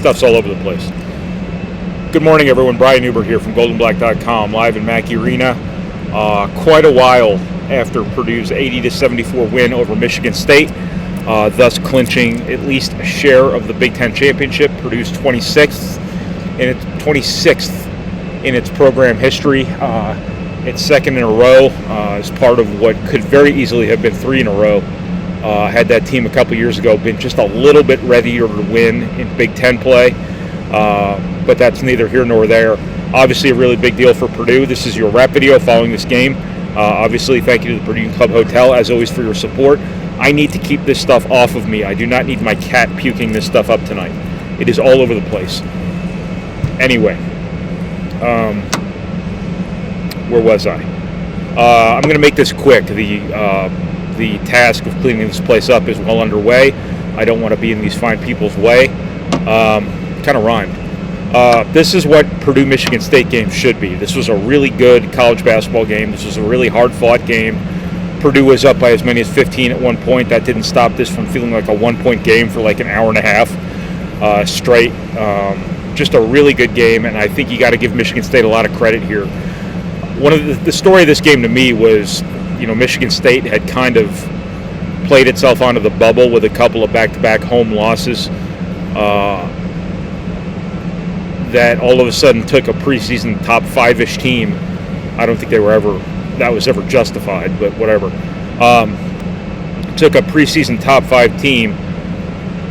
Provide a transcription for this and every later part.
stuff's all over the place. Good morning, everyone. Brian Neubert here from goldenblack.com, live in Mackey Arena. Quite a while after Purdue's 80-74 win over Michigan State, thus clinching at least a share of the Big Ten championship. Purdue's 26th in its program history. It's second in a row as part of what could very easily have been 3 in a row. Had that team a couple years ago been just a little bit readier to win in Big Ten play, but that's neither here nor there. Obviously a really big deal for Purdue. This is your wrap video following this game. Obviously, thank you to the Purdue Club Hotel, as always, for your support. I need to keep this stuff off of me. I do not need my cat puking this stuff up tonight. It is all over the place. Anyway, where was I? I'm going to make this quick. The task of cleaning this place up is well underway. I don't want to be in these fine people's way. Kind of rhymed. This is what Purdue-Michigan State game should be. This was a really good college basketball game. This was a really hard-fought game. Purdue was up by as many as 15 at one point. That didn't stop this from feeling like a one-point game for like an hour and a half straight. Just a really good game, and I think you got to give Michigan State a lot of credit here. One of the story of this game to me was, Michigan State had kind of played itself onto the bubble with a couple of back-to-back home losses that all of a sudden took a preseason top 5-ish team. I don't think that was ever justified, but whatever. Took a preseason top 5 team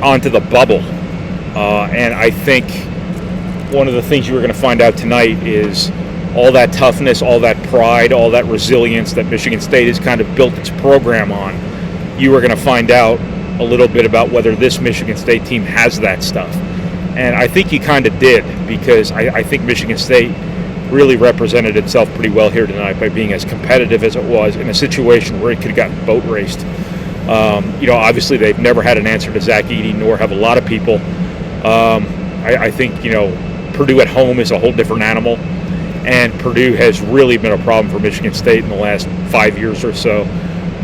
onto the bubble. And I think one of the things you were going to find out tonight is all that toughness, all that pride, all that resilience that Michigan State has kind of built its program on. You were going to find out a little bit about whether this Michigan State team has that stuff. And I think you kind of did, because I think Michigan State really represented itself pretty well here tonight by being as competitive as it was in a situation where it could have gotten boat raced. Obviously they've never had an answer to Zach-Edey, nor have a lot of people. I think, Purdue at home is a whole different animal. And Purdue has really been a problem for Michigan State in the last 5 years or so.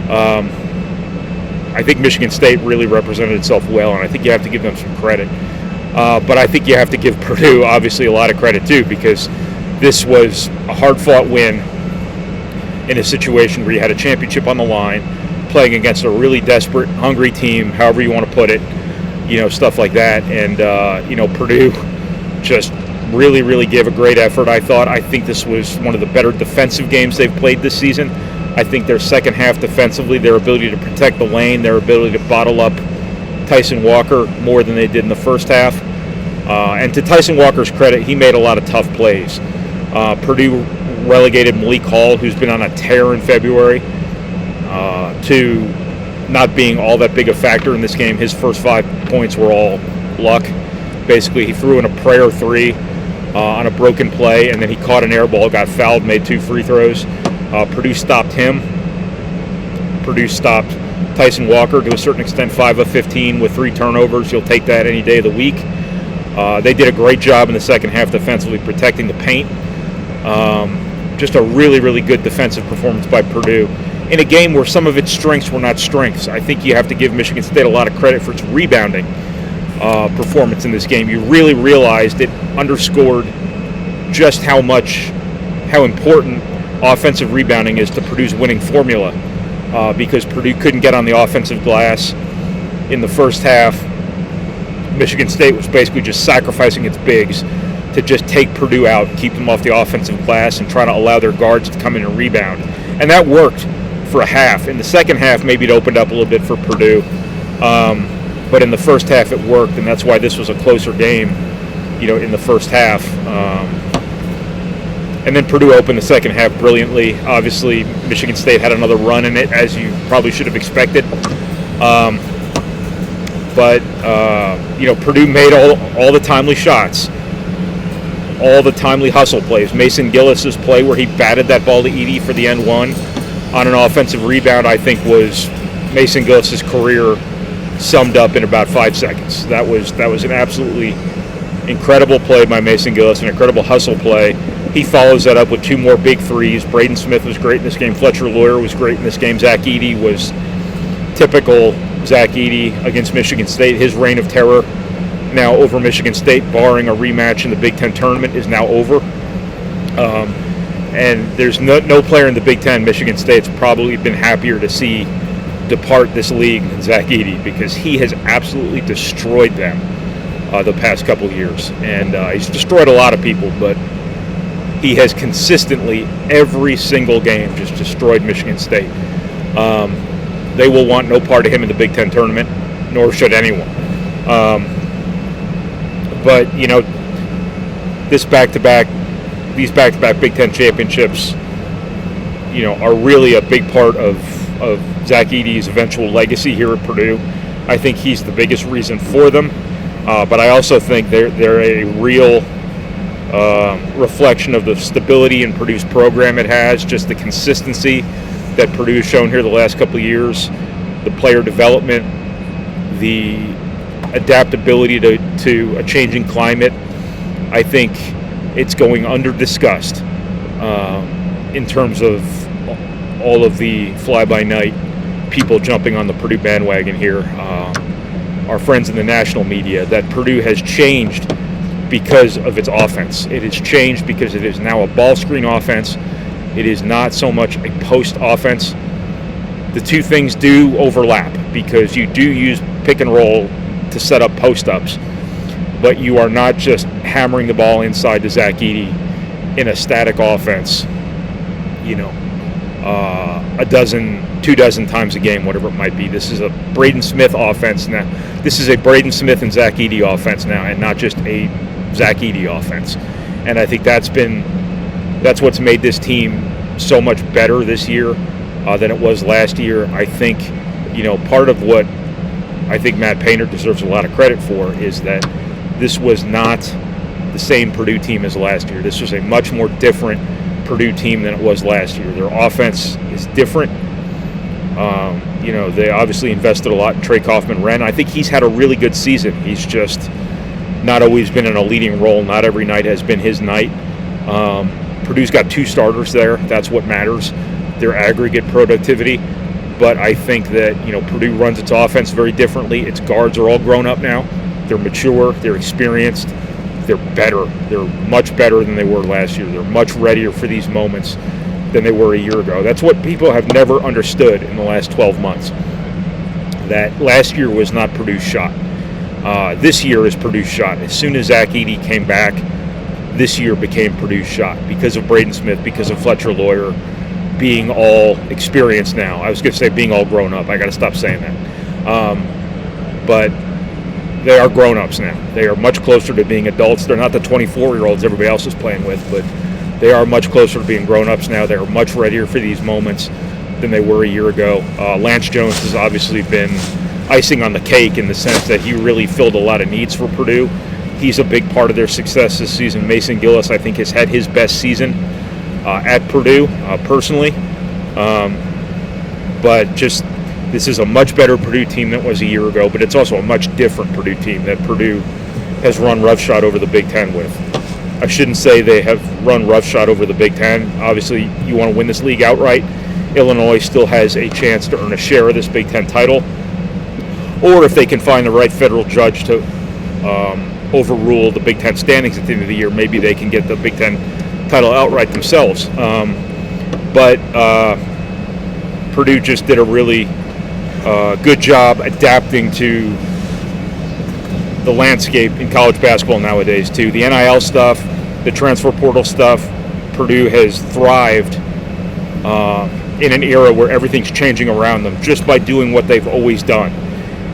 I think Michigan State really represented itself well, and I think you have to give them some credit. But I think you have to give Purdue, obviously, a lot of credit, too, because this was a hard-fought win in a situation where you had a championship on the line, playing against a really desperate, hungry team, however you want to put it, stuff like that. And, Purdue just really, really gave a great effort, I thought. I think this was one of the better defensive games they've played this season. I think their second half defensively, their ability to protect the lane, their ability to bottle up Tyson Walker more than they did in the first half. And to Tyson Walker's credit, he made a lot of tough plays. Purdue relegated Malik Hall, who's been on a tear in February, to not being all that big a factor in this game. His first 5 points were all luck. Basically, he threw in a prayer 3 on a broken play, and then he caught an air ball, got fouled, made 2 free throws. Purdue stopped him. Purdue stopped Tyson Walker to a certain extent, 5 of 15 with 3 turnovers. You'll take that any day of the week. They did a great job in the second half defensively protecting the paint. Just a really, really good defensive performance by Purdue in a game where some of its strengths were not strengths. I think you have to give Michigan State a lot of credit for its rebounding performance in this game. You really realized it underscored just how important offensive rebounding is to Purdue's winning formula, because Purdue couldn't get on the offensive glass in the first half. Michigan State was basically just sacrificing its bigs to just take Purdue out, keep them off the offensive glass, and try to allow their guards to come in and rebound. And that worked for a half. In the second half, maybe it opened up a little bit for Purdue. But in the first half, it worked, and that's why this was a closer game, in the first half. And then Purdue opened the second half brilliantly. Obviously, Michigan State had another run in it, as you probably should have expected. But Purdue made all the timely shots, all the timely hustle plays. Mason Gillis's play where he batted that ball to Edey for the end one on an offensive rebound, I think, was Mason Gillis's career summed up in about 5 seconds. That was an absolutely incredible play by Mason Gillis, an incredible hustle play. He follows that up with 2 more big threes. Braden Smith was great in this game. Fletcher Lawyer was great in this game. Zach-Edey was typical Zach-Edey against Michigan State. His reign of terror now over Michigan State, barring a rematch in the Big Ten tournament, is now over. And there's no player in the Big Ten, Michigan State's probably been happier to see depart this league than Zach-Edey, because he has absolutely destroyed them the past couple of years. And he's destroyed a lot of people, but he has consistently, every single game, just destroyed Michigan State. They will want no part of him in the Big Ten tournament, nor should anyone. But, you know, these back-to-back Big Ten championships, you know, are really a big part of Zach-Edey's eventual legacy here at Purdue. I think he's the biggest reason for them, but I also think they're a real reflection of the stability in Purdue's program it has, just the consistency that Purdue has shown here the last couple of years, the player development, the adaptability to a changing climate. I think it's going under-discussed in terms of all of the fly-by-night people jumping on the Purdue bandwagon here, our friends in the national media, that Purdue has changed because of its offense. It has changed because it is now a ball screen offense. It is not so much a post offense. The two things do overlap because you do use pick and roll to set up post-ups, but you are not just hammering the ball inside to Zach-Edey in a static offense, you know, 24 times a game, whatever it might be. This is a Braden Smith offense now. This is a Braden Smith and Zach-Edey offense now, and not just a Zach-Edey offense. And I think that's what's made this team so much better this year than it was last year. I think, you know, part of what I think Matt Painter deserves a lot of credit for is that this was not the same Purdue team as last year. This was a much more different Purdue team than it was last year. Their offense is different. You know, they obviously invested a lot in Trey Kaufman-Renn. I think he's had a really good season. He's just not always been in a leading role. Not every night has been his night. Purdue's got two starters there. That's what matters, their aggregate productivity. But I think that, you know, Purdue runs its offense very differently. Its guards are all grown up now. They're mature. They're experienced. They're better. They're much better than they were last year. They're much readier for these moments than they were a year ago. That's what people have never understood in the last 12 months. That last year was not Purdue's shot. This year is Purdue's shot. As soon as Zach-Edey came back, this year became Purdue's shot because of Braden Smith, because of Fletcher Lawyer being all experienced now. I was going to say being all grown up. I got to stop saying that. But they are grown-ups now. They are much closer to being adults. They're not the 24-year-olds everybody else is playing with, but they are much closer to being grown-ups now. They're much readier for these moments than they were a year ago. Lance Jones has obviously been icing on the cake in the sense that he really filled a lot of needs for Purdue. He's a big part of their success this season. Mason Gillis, I think, has had his best season at Purdue, personally. But just this is a much better Purdue team than it was a year ago, but it's also a much different Purdue team that Purdue has run roughshod over the Big Ten with. I shouldn't say they have run roughshod over the Big Ten. Obviously, you want to win this league outright. Illinois still has a chance to earn a share of this Big Ten title. Or if they can find the right federal judge to overrule the Big Ten standings at the end of the year, maybe they can get the Big Ten title outright themselves. But Purdue just did a really good job adapting to the landscape in college basketball nowadays, too. The NIL stuff, the transfer portal stuff, Purdue has thrived in an era where everything's changing around them just by doing what they've always done.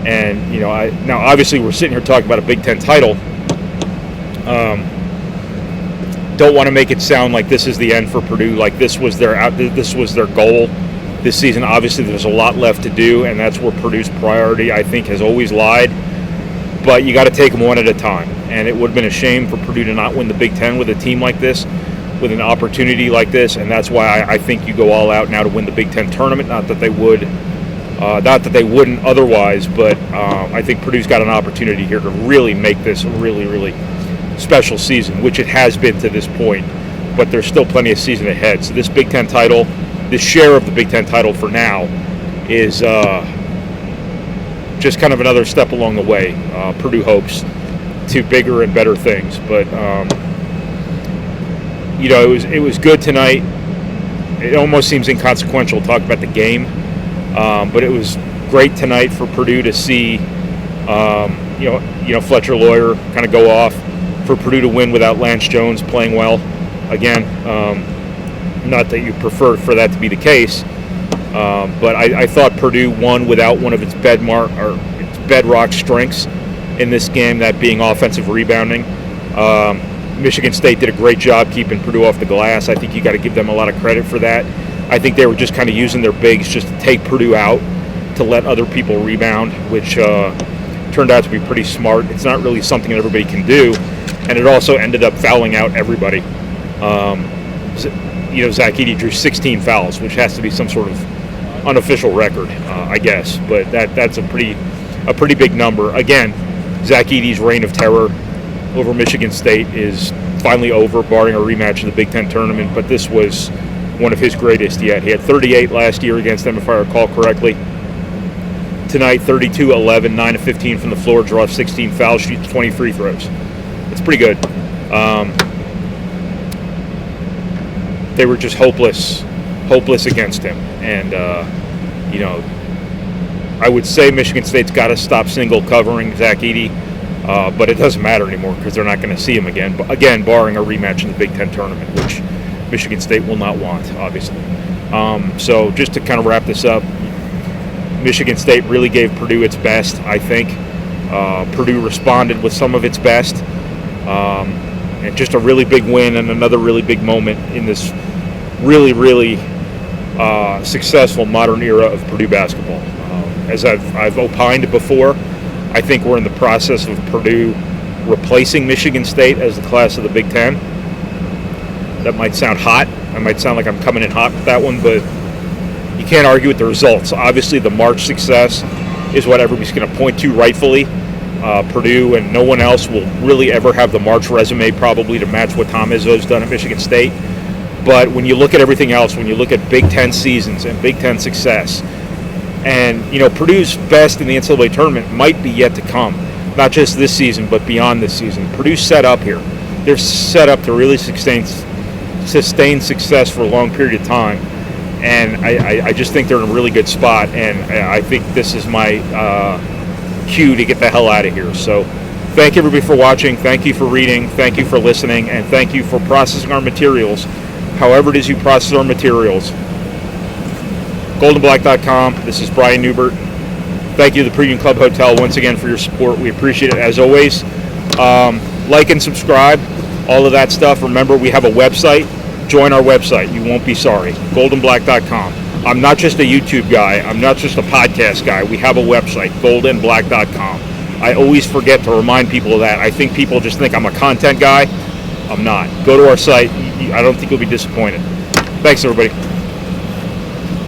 And, you know, now obviously we're sitting here talking about a Big Ten title. Don't want to make it sound like this is the end for Purdue, like this was their goal this season. Obviously, there's a lot left to do, and that's where Purdue's priority, I think, has always lied. But you got to take them one at a time. And it would have been a shame for Purdue to not win the Big Ten with a team like this, with an opportunity like this, and that's why I think you go all out now to win the Big Ten tournament. Not that they wouldn't otherwise, but I think Purdue's got an opportunity here to really make this a really, really special season, which it has been to this point, but there's still plenty of season ahead. So this Big Ten title, this share of the Big Ten title for now, is just kind of another step along the way. Purdue hopes to bigger and better things. But it was good tonight. It almost seems inconsequential to talk about the game, but it was great tonight for Purdue to see, Fletcher Lawyer kind of go off, for Purdue to win without Lance Jones playing well again. Not that you prefer for that to be the case, but I thought Purdue won without one of its bedrock strengths in this game, that being offensive rebounding. Michigan State did a great job keeping Purdue off the glass. I think you got to give them a lot of credit for that. I think they were just kind of using their bigs just to take Purdue out, to let other people rebound, which turned out to be pretty smart. It's not really something that everybody can do, and it also ended up fouling out everybody. Zach Edey drew 16 fouls, which has to be some sort of unofficial record, I guess. But that's a pretty big number. Again, Zach Edey's reign of terror over Michigan State is finally over, barring a rematch in the Big Ten tournament. But this was one of his greatest yet. He had 38 last year against them, if I recall correctly. Tonight, 32, 11, 9 of 15 from the floor, draws 16 fouls, shoots 20 free throws. It's pretty good. They were just hopeless against him. And, I would say Michigan State's got to stop single covering Zach Edey, but it doesn't matter anymore because they're not going to see him again. But again, barring a rematch in the Big Ten tournament, which Michigan State will not want, obviously. So just to kind of wrap this up, Michigan State really gave Purdue its best, I think. Purdue responded with some of its best. And just a really big win and another really big moment in this really, really successful modern era of Purdue basketball. As I've opined before, I think we're in the process of Purdue replacing Michigan State as the class of the Big Ten. That might sound hot. I might sound like I'm coming in hot with that one, but you can't argue with the results. Obviously, the March success is what everybody's going to point to rightfully. Purdue and no one else will really ever have the March resume probably to match what Tom Izzo's done at Michigan State. But when you look at everything else, when you look at Big Ten seasons and Big Ten success, and Purdue's best in the NCAA tournament might be yet to come, not just this season but beyond this season. Purdue's set up here. They're set up to really sustain success for a long period of time, and I just think they're in a really good spot, and I think this is my cue to get the hell out of here. So thank everybody for watching, thank you for reading, thank you for listening, and thank you for processing our materials, however it is you process our materials. goldenblack.com. This is Brian Neubert. Thank you to the Premium Club Hotel once again for your support. We appreciate it as always. Like and subscribe, all of that stuff. Remember, we have a website. Join our website. You won't be sorry. goldenblack.com. I'm not just a YouTube guy. I'm not just a podcast guy. We have a website, goldenblack.com. I always forget to remind people of that. I think people just think I'm a content guy. I'm not. Go to our site. I don't think you'll be disappointed. Thanks, everybody.